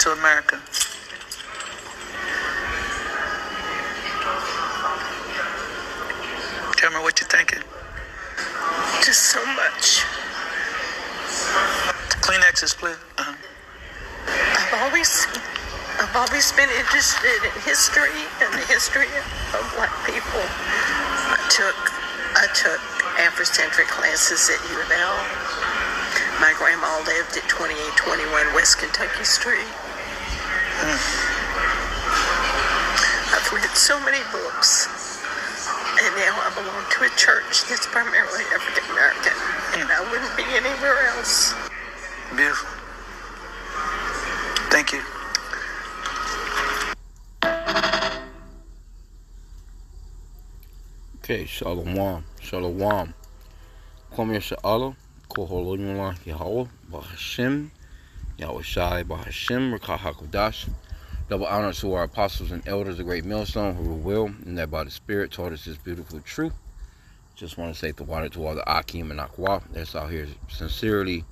to America? Tell me what you're thinking. Just so much. Kleenexes, please. I've always been interested in history and the history of black people. I took Afrocentric classes at U of L. My grandma lived at 2821 West Kentucky Street. I've read so many books, and now I belong to a church that's primarily African American, and I wouldn't be anywhere else. Beautiful. Thank you. Okay, Shalom. Shalom. Kwame Sha'ala, Koholonyula Yahweh, Bahashim, Yahweh Shai, Bahashim, Rakah HaKodash. Double honor to our apostles and elders, the great millstone, who will, and that by the Spirit taught us this beautiful truth. Just want to say the water to all the H.I.M and Akwa that's out here sincerely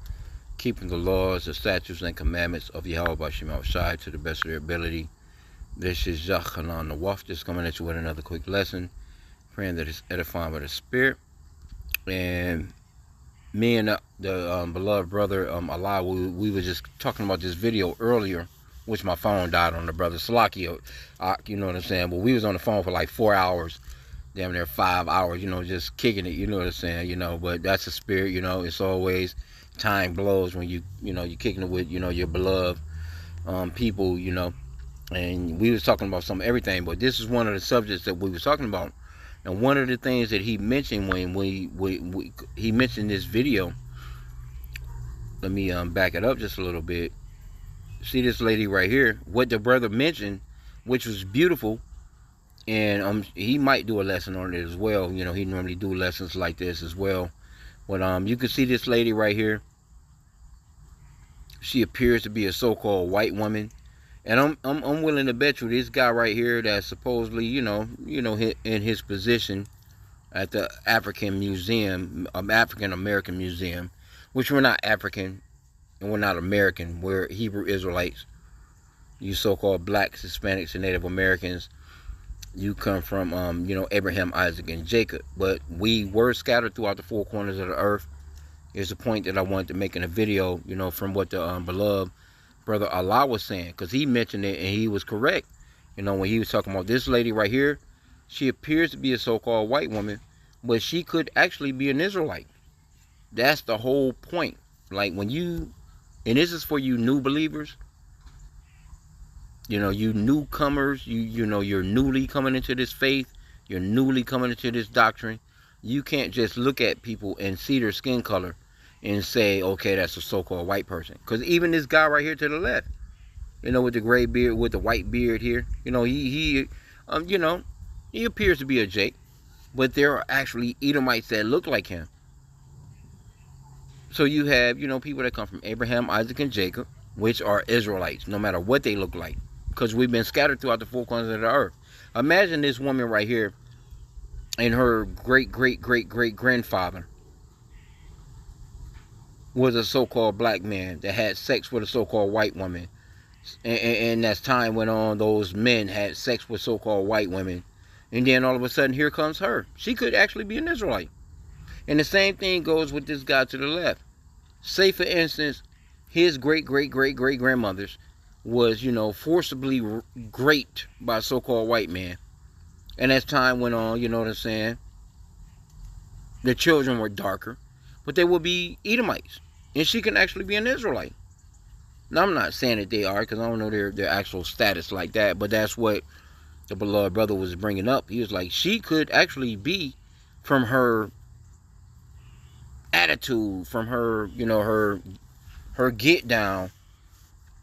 keeping the laws, the statutes, and commandments of Yahweh Bahashim Shai to the best of their ability. This is Yachanan Nawaf, just coming at you with another quick lesson. Praying that it's edifying by the Spirit. And me and the beloved brother Allah, we were just talking about this video earlier, which my phone died on the brother Salakia. You know what I'm saying? But we was on the phone for like 4 hours, damn near 5 hours, just kicking it, you know what I'm saying, but that's the Spirit, it's always time blows when you're kicking it with, your beloved people, and we was talking about everything, but this is one of the subjects that we was talking about. And one of the things that he mentioned when he mentioned this video, let me back it up just a little bit. See this lady right here, what the brother mentioned, which was beautiful, and he might do a lesson on it as well. He normally do lessons like this as well. But you can see this lady right here. She appears to be a so-called white woman. And I'm willing to bet you this guy right here that's supposedly, in his position at the African Museum, African American Museum, which we're not African and we're not American. We're Hebrew Israelites. You so-called blacks, Hispanics, and Native Americans, you come from, Abraham, Isaac, and Jacob. But we were scattered throughout the four corners of the earth. Here's the point that I wanted to make in a video, from what the beloved brother Allah was saying, because he mentioned it and he was correct. When he was talking about this lady right here, she appears to be a so-called white woman, but she could actually be an Israelite. That's the whole point. Like when you, and this is for you new believers, you newcomers, you're newly coming into this faith, you're newly coming into this doctrine. You can't just look at people and see their skin color and say, okay, that's a so-called white person. Because even this guy right here to the left, with the gray beard, with the white beard here, he appears to be a Jake, but there are actually Edomites that look like him. So you have, people that come from Abraham, Isaac, and Jacob, which are Israelites, no matter what they look like, because we've been scattered throughout the four corners of the earth. Imagine this woman right here and her great-great-great-great-grandfather was a so-called black man that had sex with a so-called white woman. And as time went on, those men had sex with so-called white women. And then all of a sudden, here comes her. She could actually be an Israelite. And the same thing goes with this guy to the left. Say, for instance, his great-great-great-great-grandmothers was, forcibly raped by a so-called white man. And as time went on, you know what I'm saying, the children were darker. But they will be Edomites. And she can actually be an Israelite. Now, I'm not saying that they are, because I don't know their actual status like that. But that's what the beloved brother was bringing up. He was like, she could actually be, from her attitude, from her, her get down.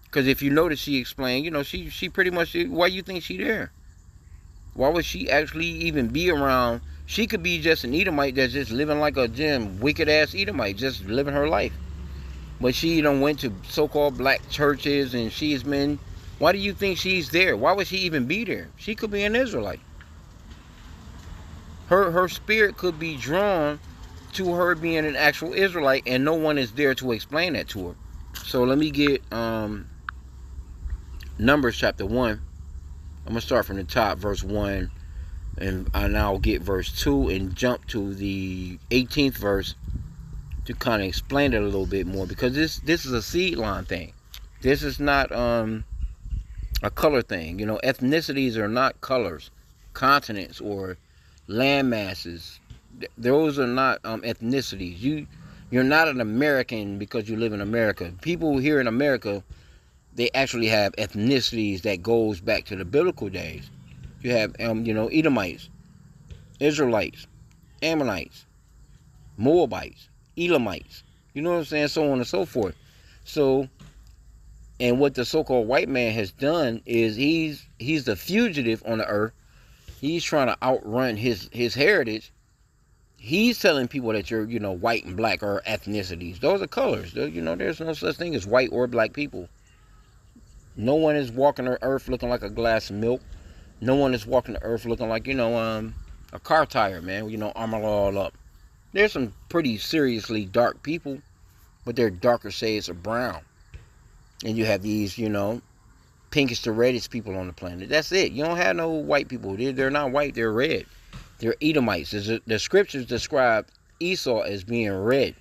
Because if you notice, she explained, she pretty much, why you think she there? Why would she actually even be around? She could be just an Edomite that's just living like a wicked-ass Edomite, just living her life. But she went to so-called black churches, and she's been... Why do you think she's there? Why would she even be there? She could be an Israelite. Her spirit could be drawn to her being an actual Israelite, and no one is there to explain that to her. So let me get... Numbers chapter 1. I'm going to start from the top, verse 1, and I'll get verse 2 and jump to the 18th verse to kind of explain it a little bit more, because this is a seed line thing. This is not a color thing. You know, ethnicities are not colors, continents, or land masses. Those are not ethnicities. You're not an American because you live in America. People here in America, they actually have ethnicities that goes back to the biblical days. You have Edomites, Israelites, Ammonites, Moabites, Elamites. You know what I'm saying? So on and so forth. So, and what the so-called white man has done is he's the fugitive on the earth. He's trying to outrun his heritage. He's telling people that you're, white and black are ethnicities. Those are colors. There's no such thing as white or black people. No one is walking the earth looking like a glass of milk. No one is walking the earth looking like, a car tire, man, armor all up. There's some pretty seriously dark people, but they're darker shades of brown. And you have these, pinkish to reddish people on the planet. That's it. You don't have no white people. They're not white, they're red. They're Edomites. The scriptures describe Esau as being red.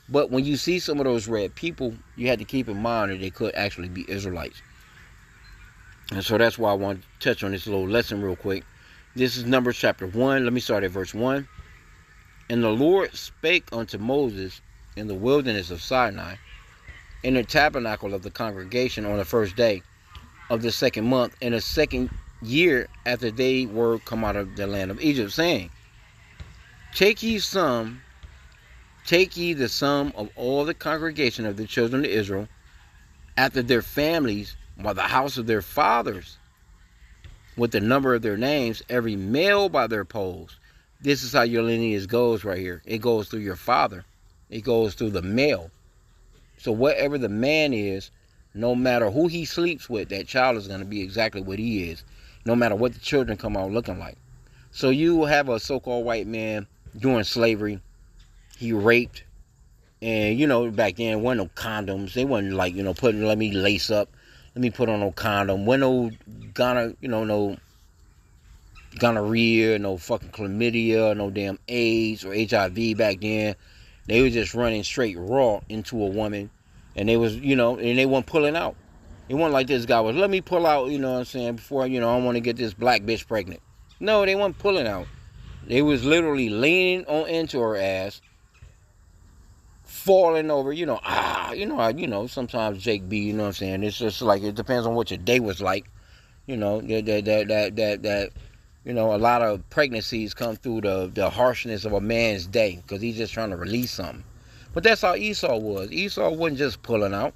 But when you see some of those red people, you have to keep in mind that they could actually be Israelites. And so that's why I want to touch on this little lesson real quick. This is Numbers chapter 1. Let me start at verse 1. And the Lord spake unto Moses in the wilderness of Sinai, in the tabernacle of the congregation, on the first day of the second month, in the second year after they were come out of the land of Egypt, saying, Take ye the sum of all the congregation of the children of Israel, after their families, by the house of their fathers, with the number of their names, every male by their poles. This is how your lineage goes right here. It goes through your father. It goes through the male. So whatever the man is, no matter who he sleeps with, that child is going to be exactly what he is, no matter what the children come out looking like. So you have a so-called white man during slavery. He raped. And, back then, wasn't no condoms. They wasn't like, let me lace up. Let me put on no condom. Wasn't no gonorrhea, no fucking chlamydia, no damn AIDS or HIV back then. They was just running straight raw into a woman. And they was, and they weren't pulling out. It wasn't like this guy was, let me pull out, before, I want to get this black bitch pregnant. No, they weren't pulling out. They was literally leaning on into her ass, falling over, sometimes Jake B, it's just like, it depends on what your day was like. A lot of pregnancies come through the harshness of a man's day, because he's just trying to release something. But that's how Esau was. Esau wasn't just pulling out.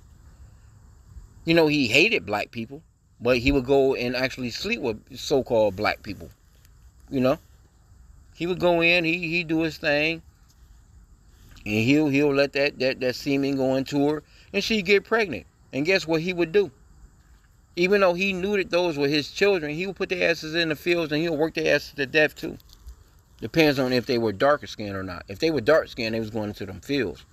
He hated black people, but he would go and actually sleep with so-called black people. He would go in, he'd do his thing, and he'll let that semen go into her, and she'd get pregnant. And guess what he would do? Even though he knew that those were his children, he would put their asses in the fields and he'll work their asses to death too. Depends on if they were darker skinned or not. If they were dark skinned, they was going into them fields.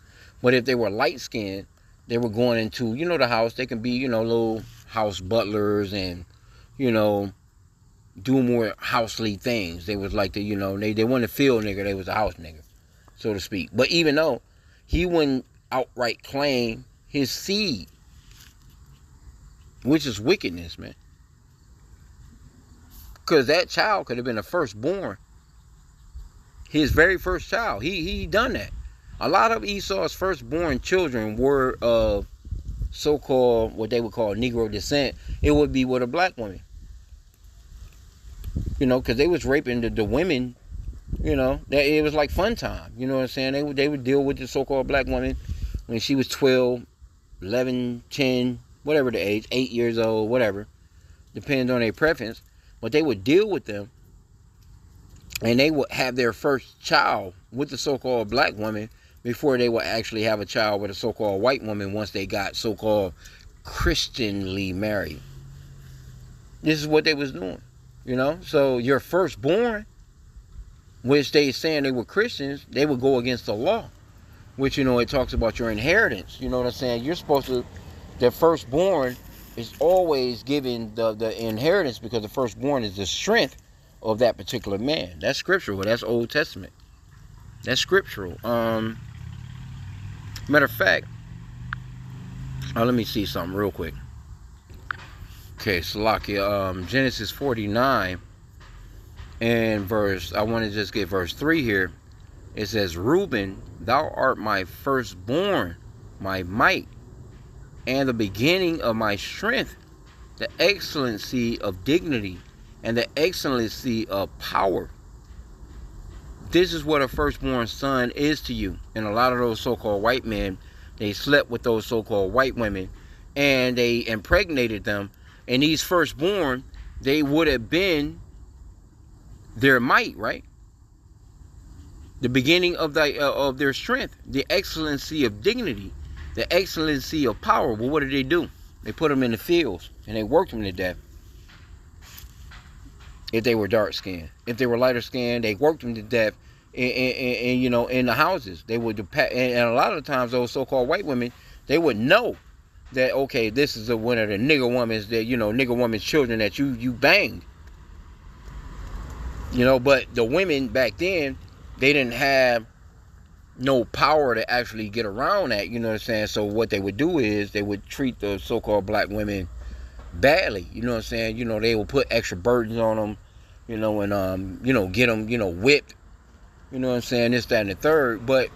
But if they were light skinned, they were going into, the house. They can be, little house butlers and, do more housely things. They was like they weren't a field nigga, they was a house nigga, so to speak. But even though he wouldn't outright claim his seed, which is wickedness, man. Because that child could have been the firstborn. His very first child. He done that. A lot of Esau's firstborn children were of so-called, what they would call Negro descent. It would be with a black woman. Because they was raping the women. It was like fun time. You know what I'm saying? They would deal with the so-called black woman when she was 12, 11, 10, whatever the age, 8 years old, whatever. Depends on their preference. But they would deal with them. And they would have their first child with the so-called black woman before they would actually have a child with a so-called white woman once they got so-called Christianly married. This is what they was doing. So your firstborn, which they saying they were Christians, they would go against the law. Which, it talks about your inheritance. You know what I'm saying? You're supposed to, the firstborn is always given the inheritance, because the firstborn is the strength of that particular man. That's scriptural. That's Old Testament. That's scriptural. Matter of fact, let me see something real quick. Okay, Salakia, Genesis 49 and I want to just get verse 3 here. It says, Reuben, thou art my firstborn, my might, and the beginning of my strength, the excellency of dignity, and the excellency of power. This is what a firstborn son is to you. And a lot of those so-called white men, they slept with those so-called white women, and they impregnated them. And these firstborn, they would have been their might, right? The beginning of their strength, the excellency of dignity, the excellency of power. Well, what did they do? They put them in the fields, and they worked them to death. If they were dark skinned, if they were lighter skinned, they worked them to death. And you know, in the houses, they would. And a lot of the times, those so-called white women, they would know that, okay, this is one of the nigger women's, that, you know, nigger women's children that you banged. You know, but the women back then, they didn't have no power to actually get around that. You know what I'm saying? So what they would do is they would treat the so-called black women badly. You know what I'm saying? You know, they would put extra burdens on them. You know, and you know, get them, you know, whipped. You know what I'm saying? This, that, and the third. But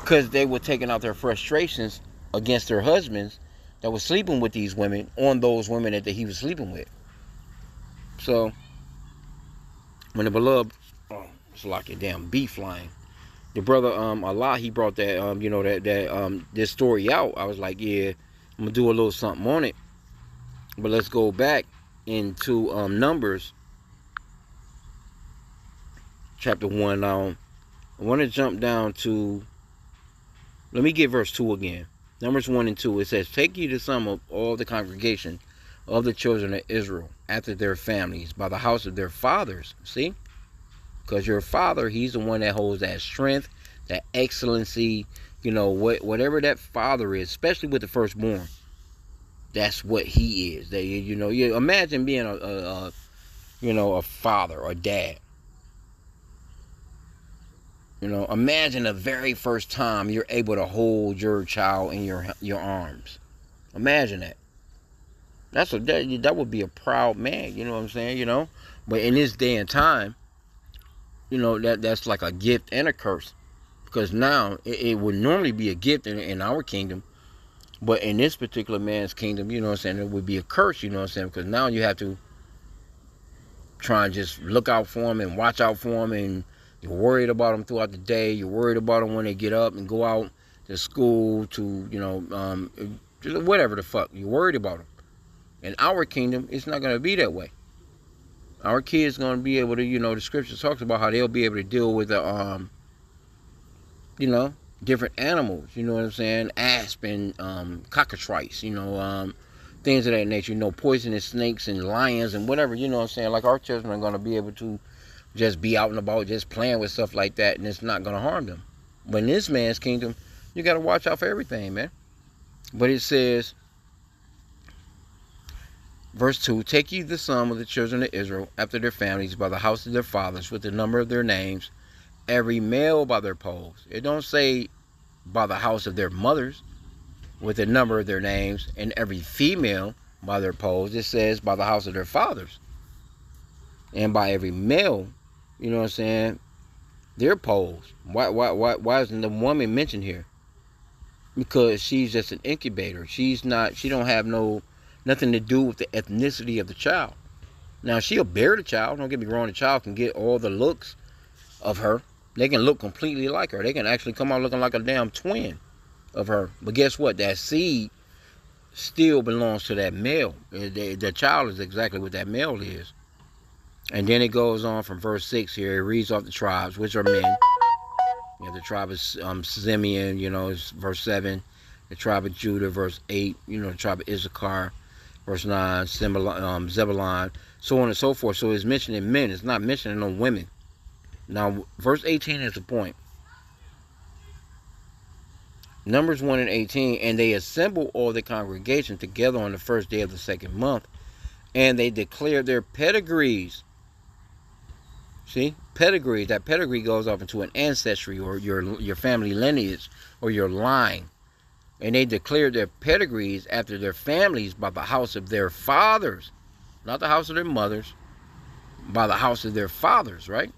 because they were taking out their frustrations against their husbands that were sleeping with these women on those women that he was sleeping with. So when the beloved, it's like a damn bee flying. The brother Allah, he brought that you know, that this story out. I was like, yeah, I'm gonna do a little something on it. But let's go back into Numbers chapter 1 now. I want to jump down to, let me get verse 2 again. Numbers 1 and 2. It says, take ye the sum of all the congregation of the children of Israel after their families, by the house of their fathers. See? Because your father, he's the one that holds that strength, that excellency, you know, whatever that father is, especially with the firstborn. That's what he is. They, you know, you imagine being a father or dad. You know, imagine the very first time you're able to hold your child in your arms. Imagine that. That would be a proud man. You know what I'm saying? You know, but in this day and time, you know, that's like a gift and a curse, because now it would normally be a gift in our kingdom, but in this particular man's kingdom, you know what I'm saying, it would be a curse. You know what I'm saying? Because now you have to try and just look out for him and watch out for him, and you're worried about them throughout the day. You're worried about them when they get up and go out to school, to, you know, whatever the fuck. You're worried about them. In our kingdom, it's not going to be that way. Our kids going to be able to, you know, the scripture talks about how they'll be able to deal with the, you know, different animals. You know what I'm saying? Aspen, cockatrice, you know, things of that nature. You know, poisonous snakes and lions and whatever. You know what I'm saying? Like, our children are going to be able to just be out and about, just playing with stuff like that, and it's not going to harm them. But in this man's kingdom, you got to watch out for everything, man. But it says, verse 2, take ye the sum of the children of Israel after their families, by the house of their fathers, with the number of their names, every male by their poles. It don't say by the house of their mothers, with the number of their names, and every female by their poles. It says by the house of their fathers, and by every male, you know what I'm saying, their poles. Why isn't the woman mentioned here? Because she's just an incubator. She don't have nothing to do with the ethnicity of the child. Now, she'll bear the child. Don't get me wrong. The child can get all the looks of her. They can look completely like her. They can actually come out looking like a damn twin of her. But guess what? That seed still belongs to that male. The child is exactly what that male is. And then it goes on from verse 6 here. It reads off the tribes, which are men. You know, the tribe of Simeon, you know, is verse 7. The tribe of Judah, verse 8. You know, the tribe of Issachar, verse 9. Zebulon, so on and so forth. So it's mentioning men. It's not mentioning no women. Now, verse 18 is the point. Numbers 1 and 18. And they assembled all the congregation together on the first day of the second month, and they declared their pedigrees. See, pedigree. That pedigree goes off into an ancestry, or your family lineage, or your line. And they declared their pedigrees after their families by the house of their fathers, not the house of their mothers, by the house of their fathers, right?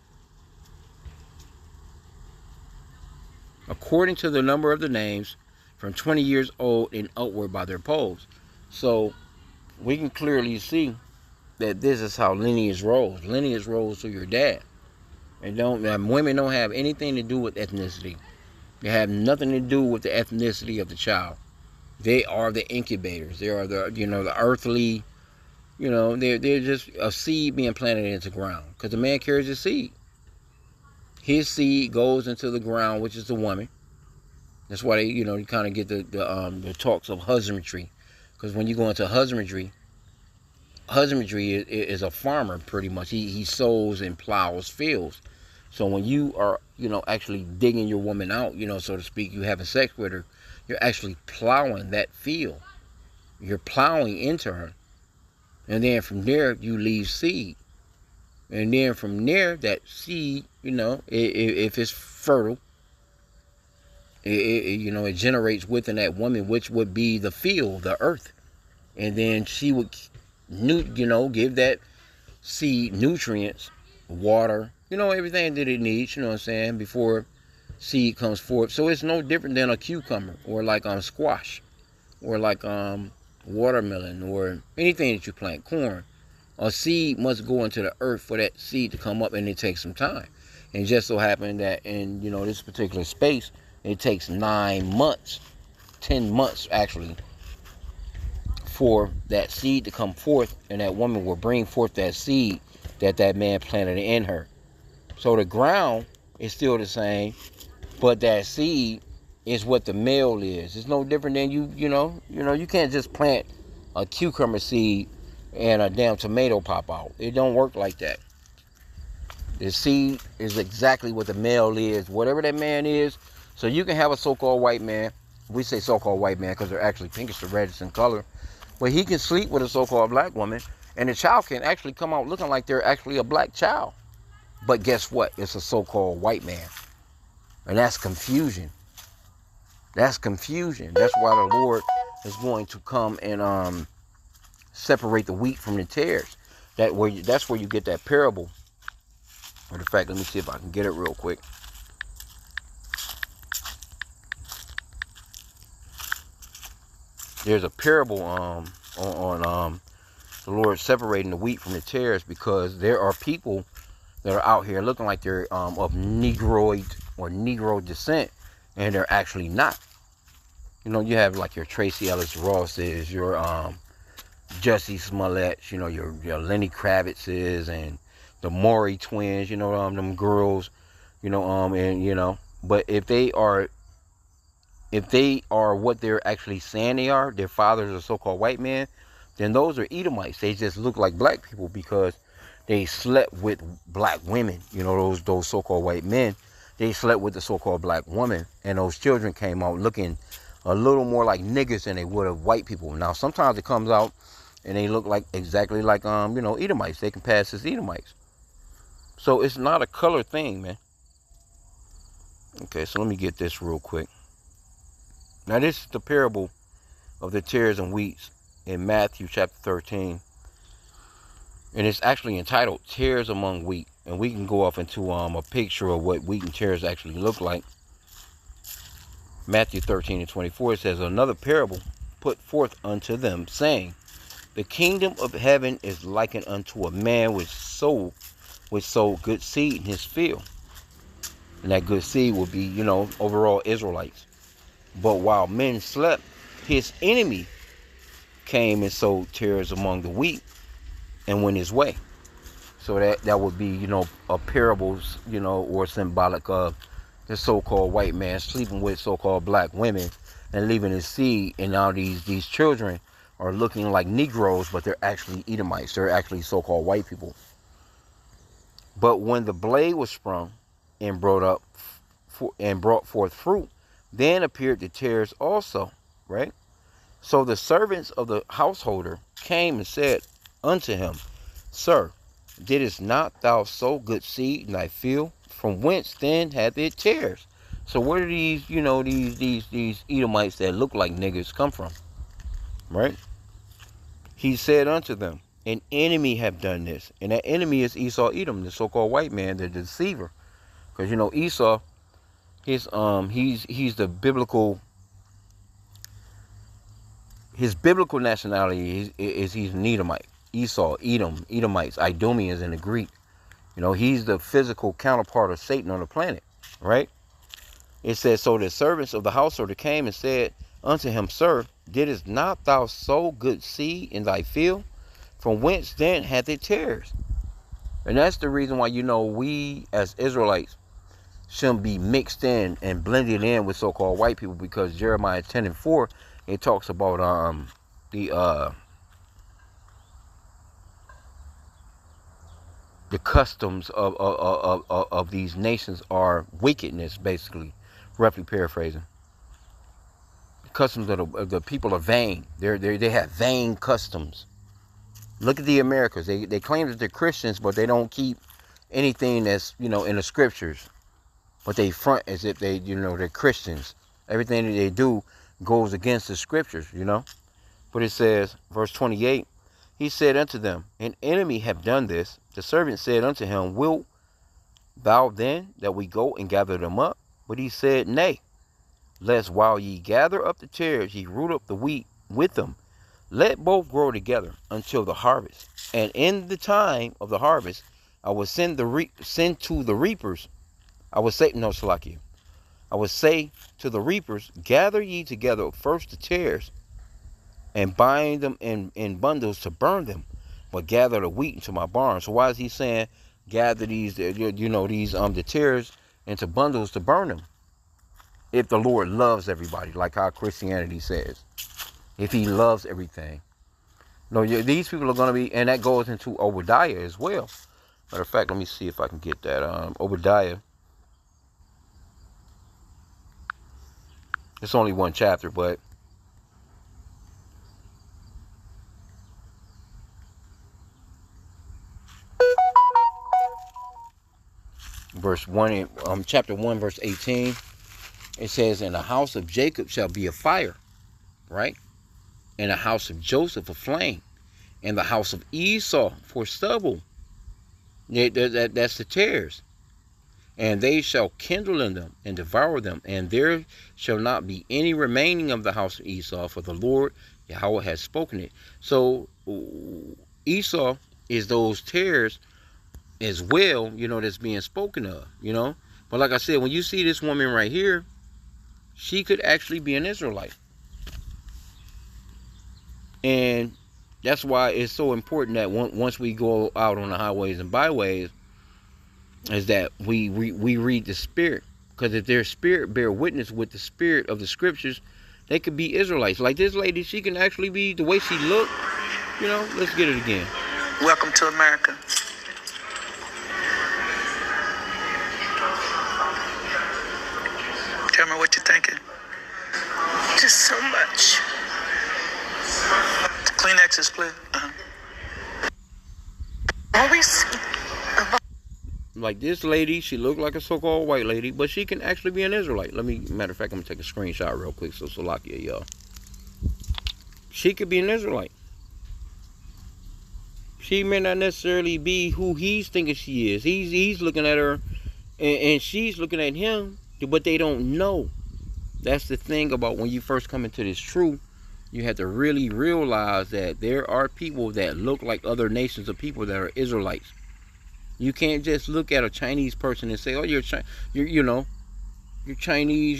According to the number of the names, from 20 years old and upward by their polls. So we can clearly see that this is how lineage rolls. Lineage rolls through your dad. And women don't have anything to do with ethnicity. They have nothing to do with the ethnicity of the child. They are the incubators. They are the earthly, they're just a seed being planted into the ground. Because the man carries a seed. His seed goes into the ground, which is the woman. That's why they, you kind of get the talks of husbandry. Because when you go into husbandry is a farmer pretty much. He sows and plows fields. So when you are, actually digging your woman out, so to speak, you having sex with her, you're actually plowing that field. You're plowing into her. And then from there, you leave seed. And then from there, that seed, if it's fertile, it generates within that woman, which would be the field, the earth. And then she would, give that seed nutrients, water, everything that it needs, before seed comes forth. So it's no different than a cucumber, or like squash, or like watermelon, or anything that you plant, corn. A seed must go into the earth for that seed to come up, and it takes some time. And just so happened that in this particular space, it takes 9 months, 10 months actually, for that seed to come forth, and that woman will bring forth that seed that man planted in her. So the ground is still the same, but that seed is what the male is. It's no different than you can't just plant a cucumber seed and a damn tomato pop out. It don't work like that. The seed is exactly what the male is, whatever that man is. So you can have a so-called white man. We say so-called white man because they're actually pinkish to reddish in color. But he can sleep with a so-called black woman, and the child can actually come out looking like they're actually a black child. But guess what? It's a so-called white man. And that's confusion. That's confusion. That's why the Lord is going to come and separate the wheat from the tares. That's where you get that parable. Matter of fact, let me see if I can get it real quick. There's a parable on the Lord separating the wheat from the tares, because there are people that are out here looking like they're of Negroid or Negro descent, and they're actually not. You have like your Tracy Ellis Rosses, your Jussie Smolletts, your Lenny Kravitzes, and the Maury twins, them girls, but if they are what they're actually saying they are, their fathers are so-called white men, then those are Edomites. They just look like black people because they slept with black women. Those so-called white men, they slept with the so-called black woman, and those children came out looking a little more like niggas than they would have white people. Now, sometimes it comes out and they look like exactly like Edomites. They can pass as Edomites. So it's not a color thing, man. Okay, so let me get this real quick. Now, this is the parable of the tares and wheats in Matthew chapter 13. And it's actually entitled Tares Among Wheat. And we can go off into a picture of what wheat and tares actually look like. Matthew 13 and 24 says, another parable put forth unto them, saying, the kingdom of heaven is likened unto a man which sowed good seed in his field. And that good seed would be, overall Israelites. But while men slept, his enemy came and sowed tares among the wheat and went his way. So that would be, a parable, or symbolic of the so-called white man sleeping with so-called black women and leaving his seed. And now these children are looking like Negroes, but they're actually Edomites. They're actually so-called white people. But when the blade was sprung and brought forth fruit, Then appeared the tares also, right? So the servants of the householder came and said unto him, Sir, didst not thou sow good seed in thy field? From whence then hath it tares? So where do these, these Edomites that look like niggers come from? Right? He said unto them, an enemy have done this. And that enemy is Esau Edom, the so-called white man, the deceiver. Because Esau, he's the biblical, his biblical nationality is he's an Edomite. Esau, Edom, Edomites, Idumeans in the Greek. He's the physical counterpart of Satan on the planet, right? It says, so the servants of the householder came and said unto him, Sir, didst not thou sow good seed in thy field? From whence then hath it tares? And that's the reason why, we as Israelites shouldn't be mixed in and blended in with so-called white people, because Jeremiah 10:4, it talks about the customs of these nations are wickedness, basically, roughly paraphrasing. The customs of the people are vain. They have vain customs. Look at the Americans. They claim that they're Christians, but they don't keep anything that's in the scriptures. But they front as if they're Christians. Everything that they do goes against the scriptures, But it says, verse 28, he said unto them, an enemy have done this. The servant said unto him, wilt thou then that we go and gather them up? But he said, nay, lest while ye gather up the tares, ye root up the wheat with them. Let both grow together until the harvest. And in the time of the harvest, I will send to the reapers. I will say to the reapers, gather ye together first the tares, and bind them in bundles to burn them, but gather the wheat into my barn. So why is he saying gather these the tares into bundles to burn them? If the Lord loves everybody, like how Christianity says, if he loves everything. No, these people are going to be, and that goes into Obadiah as well. Matter of fact, let me see if I can get that. Obadiah. It's only one chapter, but verse 1, chapter 1, verse 18, it says, and the house of Jacob shall be a fire, right? And the house of Joseph a flame, and the house of Esau for stubble. That's the tares. And they shall kindle in them and devour them, and there shall not be any remaining of the house of Esau, for the Lord Yahweh has spoken it. So Esau is those tares as well, that's being spoken of, But like I said, when you see this woman right here, she could actually be an Israelite. And that's why it's so important that once we go out on the highways and byways, is that we read the spirit. Because if their spirit bear witness with the spirit of the scriptures, they could be Israelites. Like this lady, she can actually be, the way she looked, let's get it again. Welcome to America. Tell me what you're thinking. Just so much. Kleenexes, please. Always. Like this lady, she looked like a so-called white lady, but she can actually be an Israelite. Matter of fact, I'm going to take a screenshot real quick, so Salakia, y'all. She could be an Israelite. She may not necessarily be who he's thinking she is. He's looking at her, and she's looking at him, but they don't know. That's the thing about when you first come into this truth. You have to really realize that there are people that look like other nations of people that are Israelites. You can't just look at a Chinese person and say, "Oh, you're Chinese.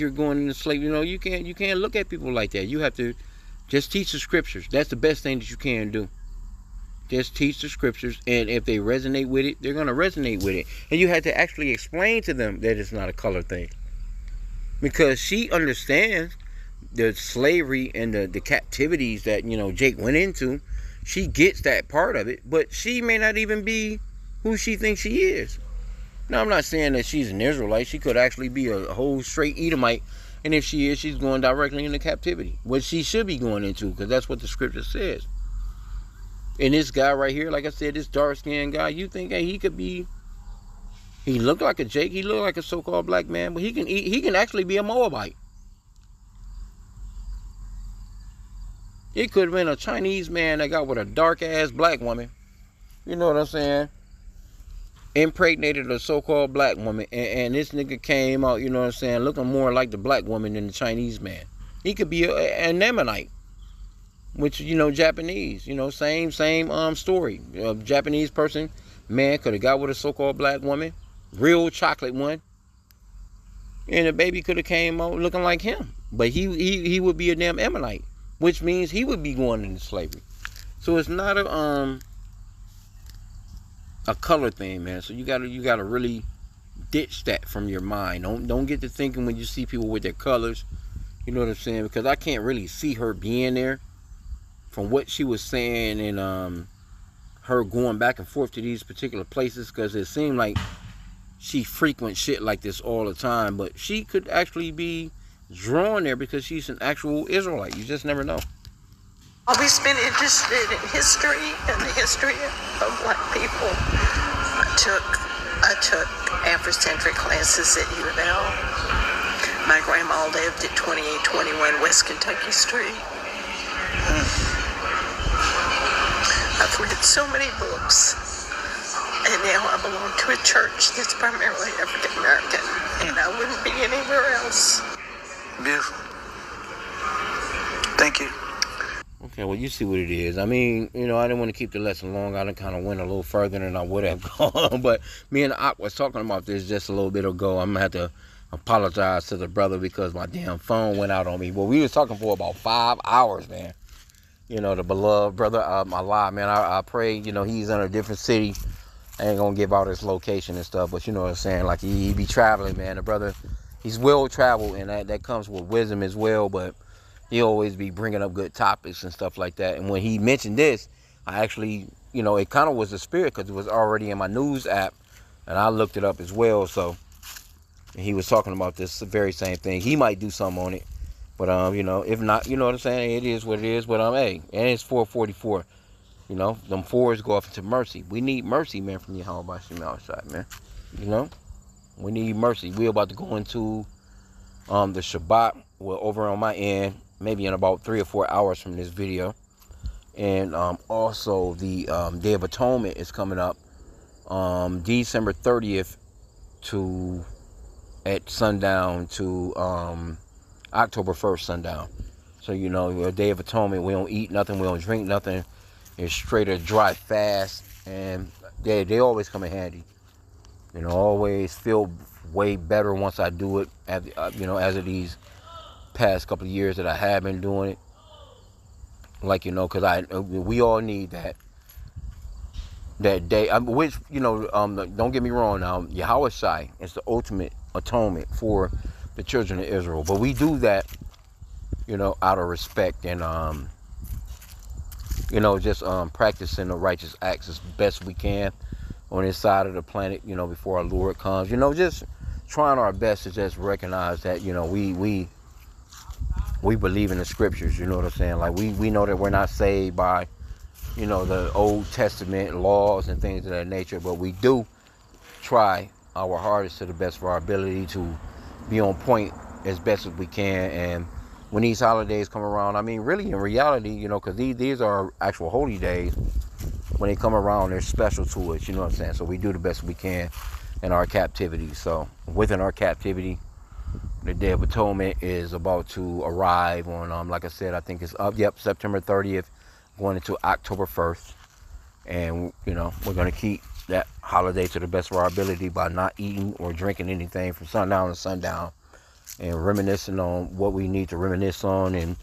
You're going into slavery." You can't look at people like that. You have to just teach the scriptures. That's the best thing that you can do. Just teach the scriptures, and if they resonate with it, they're going to resonate with it. And you have to actually explain to them that it's not a color thing, because she understands the slavery and the captivities that Jake went into. She gets that part of it, but she may not even be who she thinks she is. Now, I'm not saying that she's an Israelite. She could actually be a whole straight Edomite And if she is, she's going directly into captivity, which she should be going into, because that's what the scripture says. And this guy right here, like I said, this dark-skinned guy, you think, hey, he could be, he looked like a Jake, he looked like a so-called black man, but he can actually be a Moabite. It could have been a Chinese man that got with a dark-ass black woman. You know what I'm saying? Impregnated a so-called black woman, and this nigga came out, you know what I'm saying, looking more like the black woman than the Chinese man. He could be an Ammonite, which, you know, Japanese, you know, same story. A Japanese person, man, could have got with a so-called black woman, real chocolate one, and the baby could have came out looking like him. But he would be a damn Ammonite, which means he would be going into slavery. So it's not a color thing, man. So you gotta really ditch that from your mind. Don't get to thinking when you see people with their colors. You know what I'm saying? Because I can't really see her being there from what she was saying, and her going back and forth to these particular places, because it seemed like she frequents shit like this all the time. But she could actually be drawn there because she's an actual Israelite. You just never know. Always been interested in history and the history of black people. I took Afrocentric classes at U of L. My grandma lived at 2821 West Kentucky Street. I've read so many books, and now I belong to a church that's primarily African American, and I wouldn't be anywhere else. Beautiful. Thank you. Okay, well, you see what it is. I mean, you know, I didn't want to keep the lesson long. I done kind of went a little further than I would have gone. But me and Ak was talking about this just a little bit ago. I'm going to have to apologize to the brother because my damn phone went out on me. Well, we was talking for about 5 hours, man. You know, the beloved brother, my lie, man. I pray, you know, he's in a different city. I ain't going to give out his location and stuff. But you know what I'm saying? Like, he be traveling, man. The brother, he's well-traveled, and that comes with wisdom as well. But he always be bringing up good topics and stuff like that. And when he mentioned this, I actually, you know, it kind of was the spirit because it was already in my news app. And I looked it up as well. So he was talking about this very same thing. He might do something on it. But, you know, if not, you know what I'm saying? It is what it is. But, hey, and it's 444. You know, them fours go off into mercy. We need mercy, man, from Yahweh Bashim outside, man. You know? We need mercy. We're about to go into the Shabbat. Well, over on my end, maybe in about 3 or 4 hours from this video. And also the Day of Atonement is coming up December 30th at sundown to October 1st sundown. So, you know, a Day of Atonement, we don't eat nothing, we don't drink nothing. It's straight a dry fast, and they always come in handy. You know, always feel way better once I do it, you know, as of these past couple of years that I have been doing it. Like, you know, because we all need that day, which, you know, don't get me wrong now, Yahweh Shai is the ultimate atonement for the children of Israel. But we do that, you know, out of respect and, you know, just practicing the righteous acts as best we can on this side of the planet, you know, before our Lord comes. You know, just trying our best to just recognize that, you know, we believe in the scriptures, you know what I'm saying? Like, we know that we're not saved by, you know, the Old Testament laws and things of that nature, but we do try our hardest to the best of our ability to be on point as best as we can. And when these holidays come around, I mean, really, in reality, you know, because these are actual holy days, when they come around, they're special to us, you know what I'm saying? So we do the best we can in our captivity. So within our captivity, the Day of Atonement is about to arrive on, like I said, I think it's up, September 30th, going into October 1st. And, you know, we're going to keep that holiday to the best of our ability by not eating or drinking anything from sundown to sundown, and reminiscing on what we need to reminisce on, and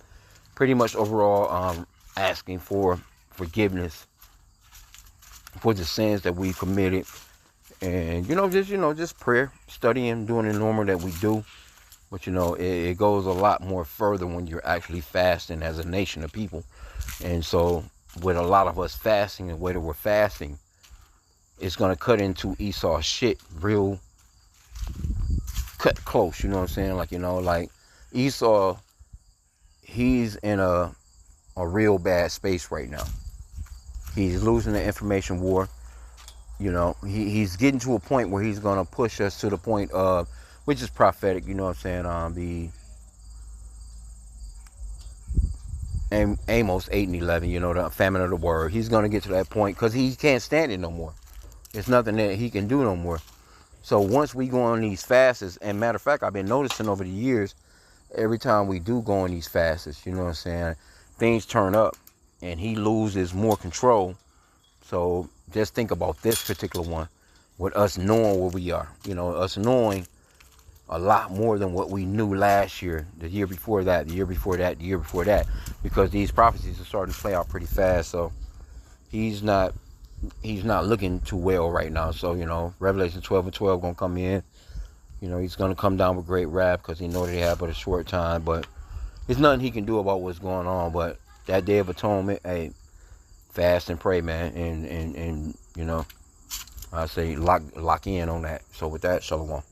pretty much overall asking for forgiveness for the sins that we committed. And, you know, just prayer, studying, doing the normal that we do. But, you know, it goes a lot more further when you're actually fasting as a nation of people. And so with a lot of us fasting and the way that we're fasting, it's going to cut into Esau's shit real cut close, you know what I'm saying? Like, you know, like Esau, he's in a real bad space right now. He's losing the information war. You know, he's getting to a point where he's going to push us to the point of, which is prophetic, you know what I'm saying, Amos 8 and 11, you know, the famine of the word. He's going to get to that point because he can't stand it no more. There's nothing that he can do no more. So once we go on these fasts, and matter of fact, I've been noticing over the years, every time we do go on these fasts, you know what I'm saying, things turn up and he loses more control. So just think about this particular one with us knowing where we are, you know, us knowing a lot more than what we knew last year, the year before that, the year before that, the year before that, because these prophecies are starting to play out pretty fast. So he's not looking too well right now. So, you know, Revelation 12 and 12 gonna come in. You know, he's gonna come down with great wrath because he knows they have but a short time. But there's nothing he can do about what's going on. But that Day of Atonement, hey, fast and pray, man, and you know, I say lock in on that. So with that, shalom.